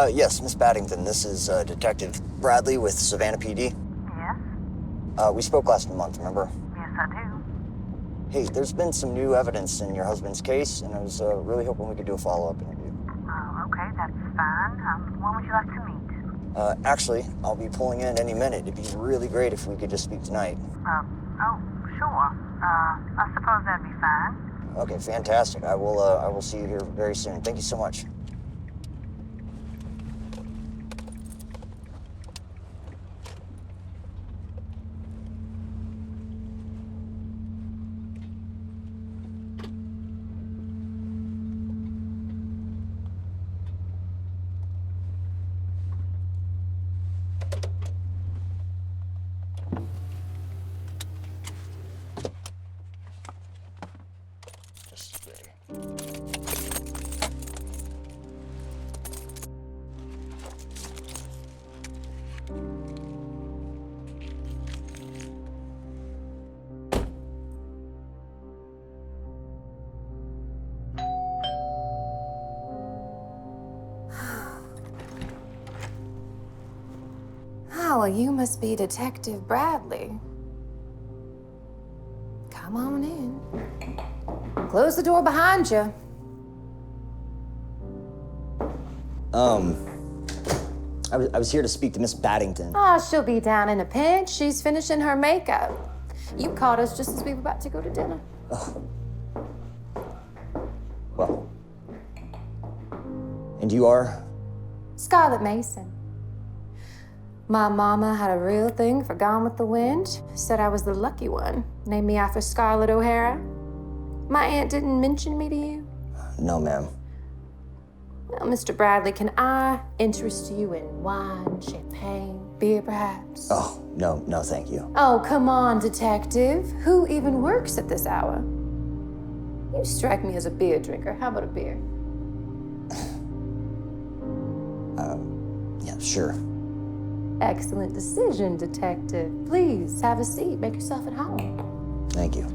Yes, Miss Baddington. This is Detective Bradley with Savannah PD. Yes? We spoke last month, remember? Yes, I do. Hey, there's been some new evidence in your husband's case, and I was really hoping we could do a follow-up interview. Okay, that's fine. When would you like to meet? Actually, I'll be pulling in any minute. It'd be really great if we could just speak tonight. Oh, sure. I suppose that'd be fine. Okay, fantastic. I will see you here very soon. Thank you so much. Oh, well, you must be Detective Bradley. Come on in. Close the door behind you. I was here to speak to Miss Baddington. Oh, she'll be down in a pinch. She's finishing her makeup. You caught us just as we were about to go to dinner. Well. And you are? Scarlett Mason. My mama had a real thing for Gone with the Wind. Said I was the lucky one. Named me after Scarlett O'Hara. My aunt didn't mention me to you? No, ma'am. Well, Mr. Bradley, can I interest you in wine, champagne, beer perhaps? Oh, no, thank you. Oh, come on, detective. Who even works at this hour? You strike me as a beer drinker. How about a beer? Yeah, sure. Excellent decision, detective. Please, have a seat. Make yourself at home. Thank you.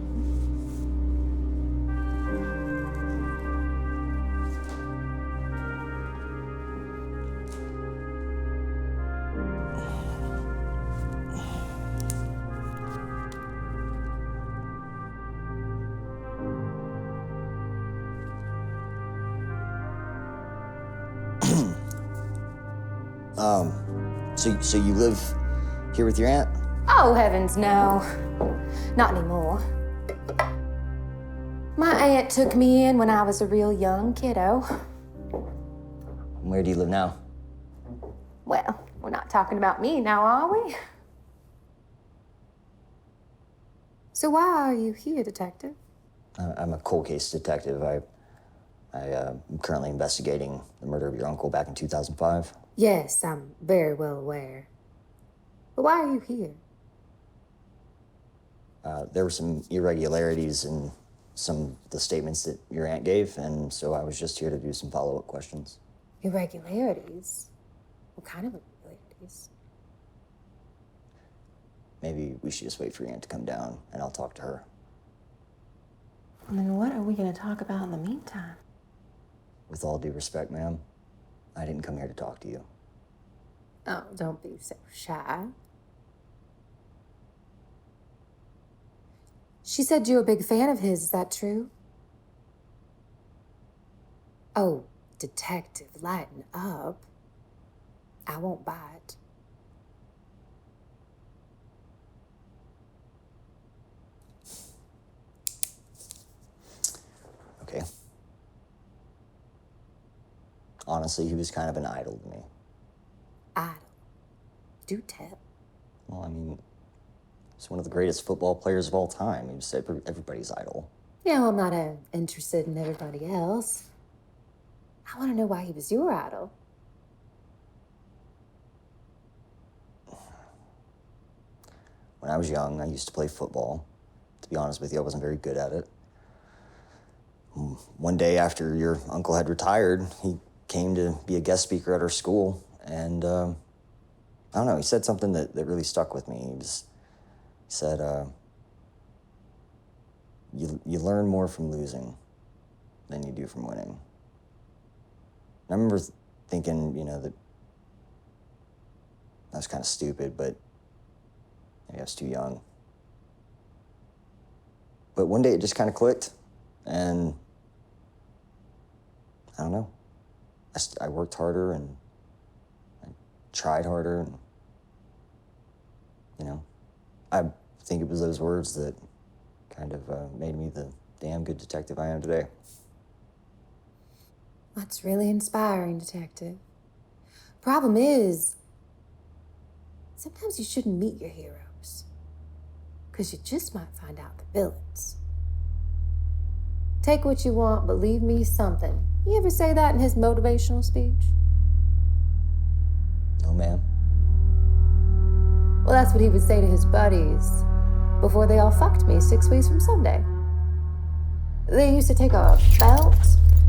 So you live here with your aunt? Oh, heavens, no. Not anymore. My aunt took me in when I was a real young kiddo. Where do you live now? Well, we're not talking about me now, are we? So why are you here, detective? I'm a cold case detective. I'm currently investigating the murder of your uncle back in 2005. Yes, I'm very well aware. But why are you here? There were some irregularities in some of the statements that your aunt gave, and so I was just here to do some follow-up questions. Irregularities? What kind of irregularities? Maybe we should just wait for your aunt to come down, and I'll talk to her. And then what are we going to talk about in the meantime? With all due respect, ma'am, I didn't come here to talk to you. Oh, don't be so shy. She said you're a big fan of his, is that true? Oh, detective, lighten up. I won't bite. Okay. Honestly, he was kind of an idol to me. Idol? Do tell. Well, I mean, he's one of the greatest football players of all time. He was everybody's idol. Yeah, well, I'm not interested in everybody else. I want to know why he was your idol. When I was young, I used to play football. To be honest with you, I wasn't very good at it. One day after your uncle had retired, he came to be a guest speaker at our school, and I don't know, he said something that really stuck with me. He said, you learn more from losing than you do from winning. And I remember thinking, that I was kind of stupid, but maybe I was too young. But one day it just kind of clicked, and I don't know. I worked harder and I tried harder, and I think it was those words that kind of made me the damn good detective I am today. That's really inspiring, Detective. Problem is, sometimes you shouldn't meet your heroes, because you just might find out the villains. Take what you want, but leave me something. You ever say that in his motivational speech? No, ma'am. Well, that's what he would say to his buddies before they all fucked me 6 weeks from Sunday. They used to take a belt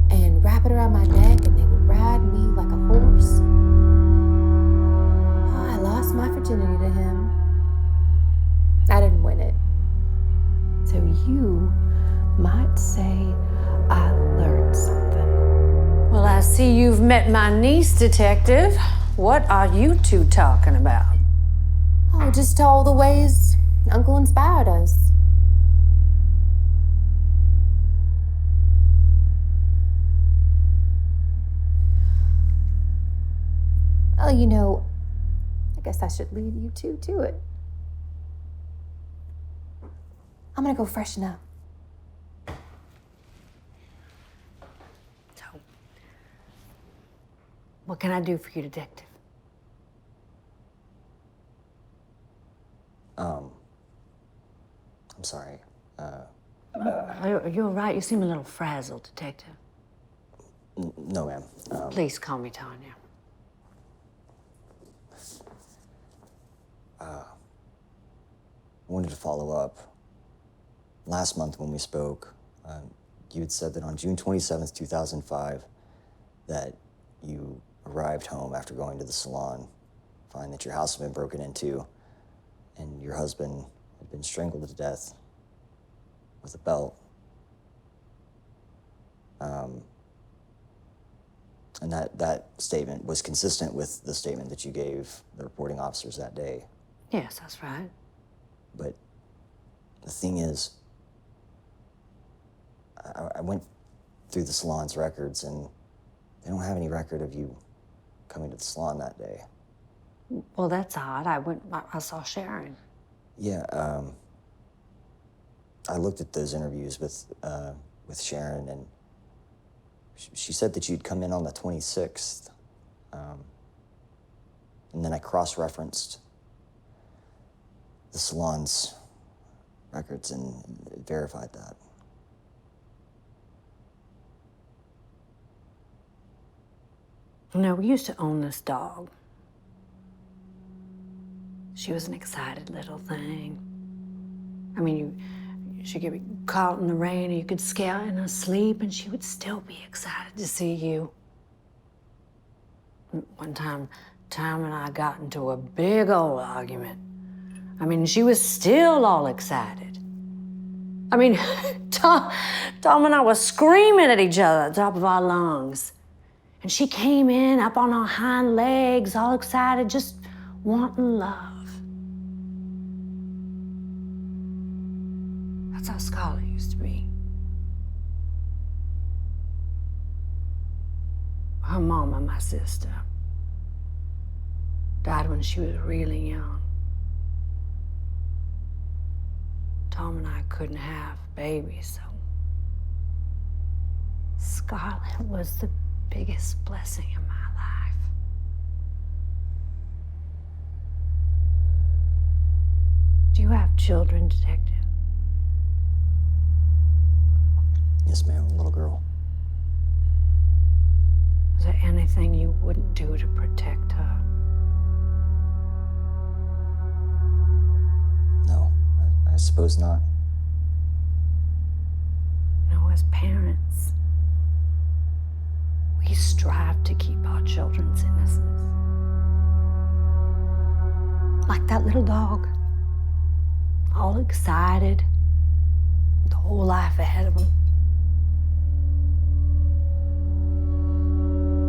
and wrap it around my neck, and they would ride me like a horse. Oh, I lost my virginity to him. I didn't win it. So you might say I learned something. Well, I see you've met my niece, Detective. What are you two talking about? Oh, just all the ways Uncle inspired us. Well, I guess I should leave you two to it. I'm gonna go freshen up. So, what can I do for you, Detective? I'm sorry. Are you all right? You seem a little frazzled, Detective. No, ma'am. Please call me Tanya. I wanted to follow up. Last month when we spoke, you had said that on June 27th, 2005, that you arrived home after going to the salon, find that your house had been broken into, and your husband had been strangled to death with a belt. And that statement was consistent with the statement that you gave the reporting officers that day. Yes, that's right. But the thing is, I went through the salon's records, and they don't have any record of you coming to the salon that day. Well, that's odd. I saw Sharon. Yeah, I looked at those interviews with Sharon, and she said that you'd come in on the 26th. And then I cross-referenced the salon's records, and it verified that. We used to own this dog. She was an excited little thing. She'd get caught in the rain, and you could scare in her sleep, and she would still be excited to see you. One time, Tom and I got into a big old argument. She was still all excited. Tom and I were screaming at each other at the top of our lungs. And she came in up on her hind legs, all excited, just wanting love. That's how Scarlett used to be. Her mama, my sister, died when she was really young. Tom and I couldn't have babies, so Scarlett was the biggest blessing in my life. Do you have children, Detective? Yes, ma'am, a little girl. Is there anything you wouldn't do to protect her? No, I suppose not. As parents, we strive to keep our children's innocence. Like that little dog, all excited, with the whole life ahead of him.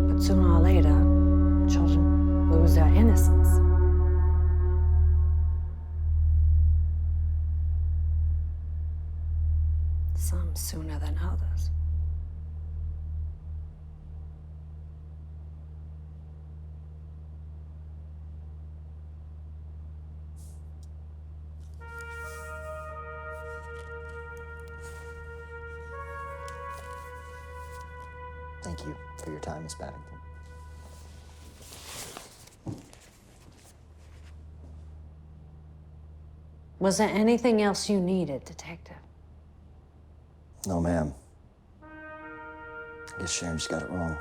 But Sooner or later, children lose their innocence. Some sooner than others. Thank you for your time, Miss Babington. Was there anything else you needed, Detective? No, ma'am. I guess Sharon just got it wrong.